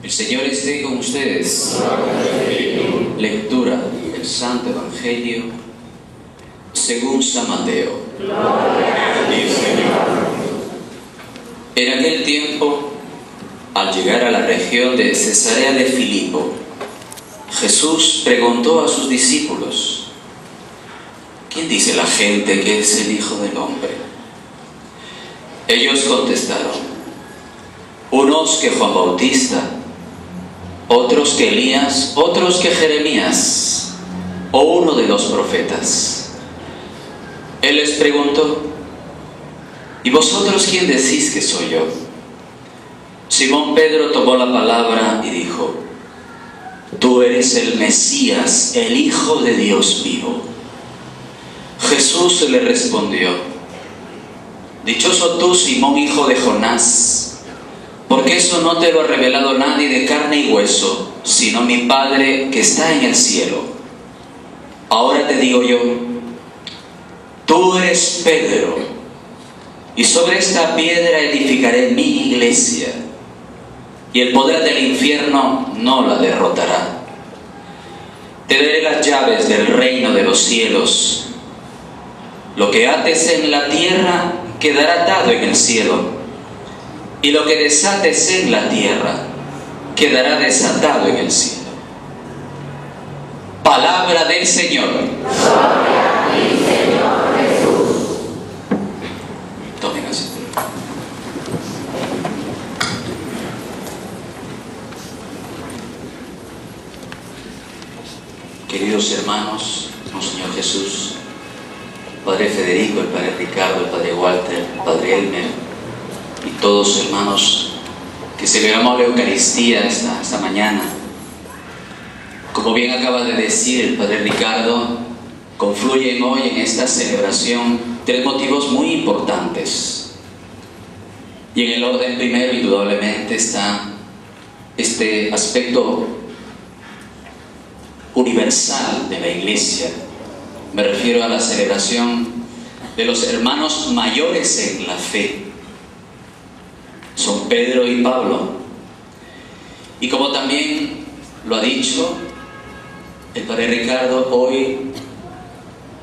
El Señor esté con ustedes. Lectura del Santo Evangelio según San Mateo. En aquel tiempo, al llegar a la región de Cesarea de Filipo, Jesús preguntó a sus discípulos: ¿quién dice la gente que es el Hijo del Hombre? Ellos contestaron: unos que Juan Bautista, otros que Elías, otros que Jeremías, o uno de los profetas. Él les preguntó: ¿y vosotros quién decís que soy yo? Simón Pedro tomó la palabra y dijo: tú eres el Mesías, el Hijo de Dios vivo. Jesús le respondió: dichoso tú, Simón, hijo de Jonás, porque eso no te lo ha revelado nadie de carne y hueso, sino mi Padre que está en el cielo. Ahora te digo yo: tú eres Pedro, y sobre esta piedra edificaré mi iglesia, y el poder del infierno no la derrotará. Te daré las llaves del reino de los cielos. Lo que ates en la tierra quedará atado en el cielo, y lo que desates en la tierra quedará desatado en el cielo. Palabra del Señor. Gloria a ti, Señor Jesús. Tomen asiento. Queridos hermanos, Monseñor Jesús, Padre Federico, el Padre Ricardo, el Padre Walter, el Padre Elmer y todos hermanos que celebramos la Eucaristía esta mañana. Como bien acaba de decir el Padre Ricardo, confluyen hoy en esta celebración tres motivos muy importantes. Y en el orden primero, indudablemente, está este aspecto universal de la Iglesia. Me refiero a la celebración de los hermanos mayores en la fe. Son Pedro y Pablo. Y como también lo ha dicho el Padre Ricardo, hoy,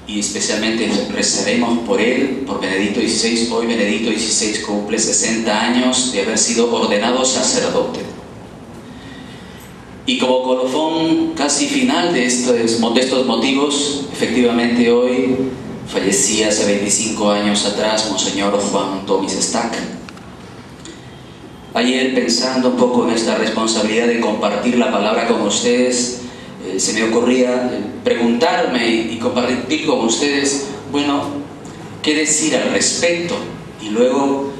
y especialmente rezaremos por él, por Benedicto XVI. Hoy Benedicto XVI cumple 60 años de haber sido ordenado sacerdote. Y como colofón casi final de estos motivos, efectivamente hoy fallecía hace 25 años atrás Monseñor Juan Tomis Stack. Ayer, pensando un poco en esta responsabilidad de compartir la palabra con ustedes, se me ocurría preguntarme y compartir con ustedes, bueno, ¿qué decir al respecto? Y luego,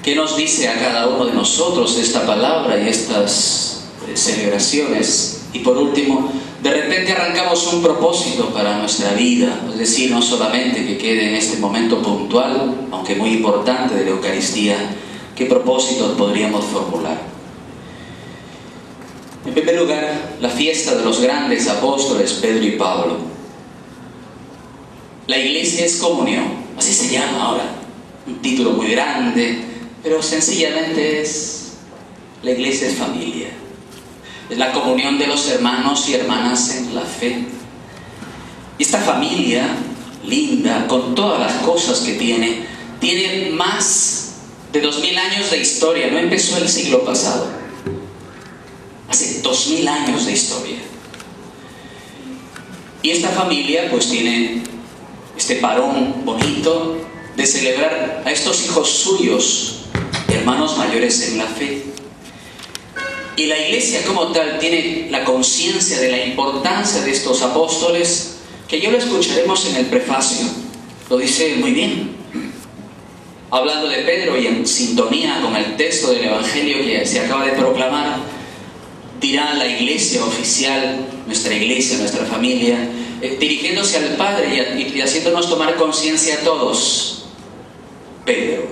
¿qué nos dice a cada uno de nosotros esta palabra y estas celebraciones? Y por último, de repente arrancamos un propósito para nuestra vida, es decir, no solamente que quede en este momento puntual, aunque muy importante, de la Eucaristía. ¿Qué propósitos podríamos formular? En primer lugar, la fiesta de los grandes apóstoles Pedro y Pablo. La Iglesia es comunión, así se llama ahora, un título muy grande, pero sencillamente la Iglesia es familia. Es la comunión de los hermanos y hermanas en la fe. Y esta familia linda, con todas las cosas que tiene más de 2000 años de historia. No empezó el siglo pasado, hace 2000 años de historia. Y esta familia pues tiene este parón bonito de celebrar a estos hijos suyos, hermanos mayores en la fe. Y la Iglesia como tal tiene la conciencia de la importancia de estos apóstoles, que ya lo escucharemos en el prefacio. Lo dice muy bien, hablando de Pedro y en sintonía con el texto del Evangelio que se acaba de proclamar. Dirá la Iglesia oficial, nuestra Iglesia, nuestra familia, dirigiéndose al Padre y haciéndonos tomar conciencia a todos: Pedro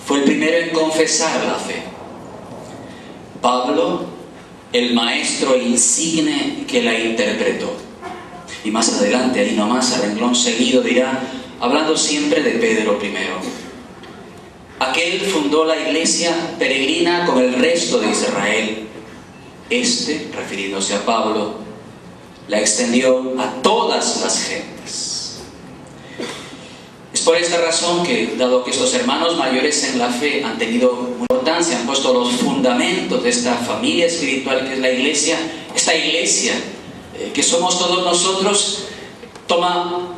fue el primero en confesar la fe. Pablo, el maestro insigne que la interpretó. Y más adelante, ahí nomás, a renglón seguido, dirá, hablando siempre de Pedro primero: Aquel fundó la iglesia peregrina con el resto de Israel. Este, refiriéndose a Pablo, la extendió a todas las gentes. Es por esta razón que, dado que estos hermanos mayores en la fe han tenido importancia, han puesto los fundamentos de esta familia espiritual que es la iglesia, esta iglesia que somos todos nosotros, toma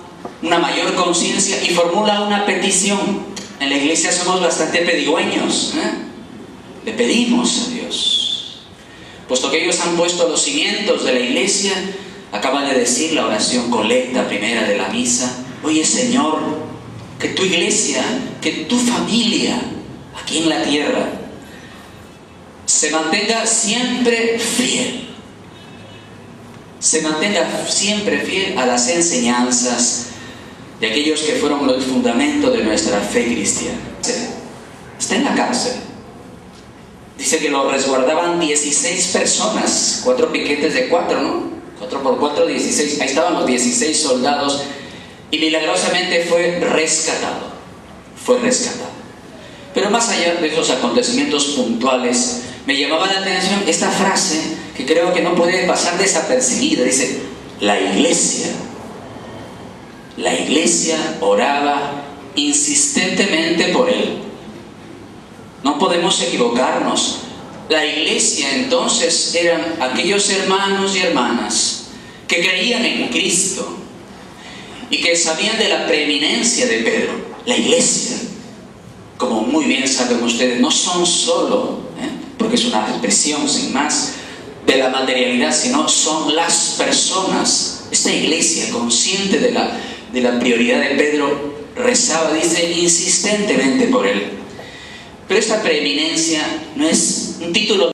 una mayor conciencia y formula una petición. En la iglesia somos bastante pedigüeños, le pedimos a Dios. Puesto que ellos han puesto los cimientos de la iglesia, acaban de decir la oración colecta primera de la misa: oye Señor, que tu iglesia, que tu familia aquí en la tierra se mantenga siempre fiel. Se mantenga siempre fiel a las enseñanzas de aquellos que fueron el fundamento de nuestra fe cristiana. Está en la cárcel. Dice que lo resguardaban 16 personas, 4 piquetes de 4, ¿no? 4 por 4, 16. Ahí estaban los 16 soldados y milagrosamente fue rescatado. Fue rescatado. Pero más allá de esos acontecimientos puntuales, me llamaba la atención esta frase que creo que no puede pasar desapercibida. Dice, la iglesia oraba insistentemente por él. No podemos equivocarnos. La iglesia entonces eran aquellos hermanos y hermanas que creían en Cristo y que sabían de la preeminencia de Pedro. La iglesia, como muy bien saben ustedes, no son solo, porque es una expresión sin más de la materialidad, sino son las personas. Esta iglesia, consciente de la prioridad de Pedro, rezaba, dice, insistentemente por él. Pero esta preeminencia no es un título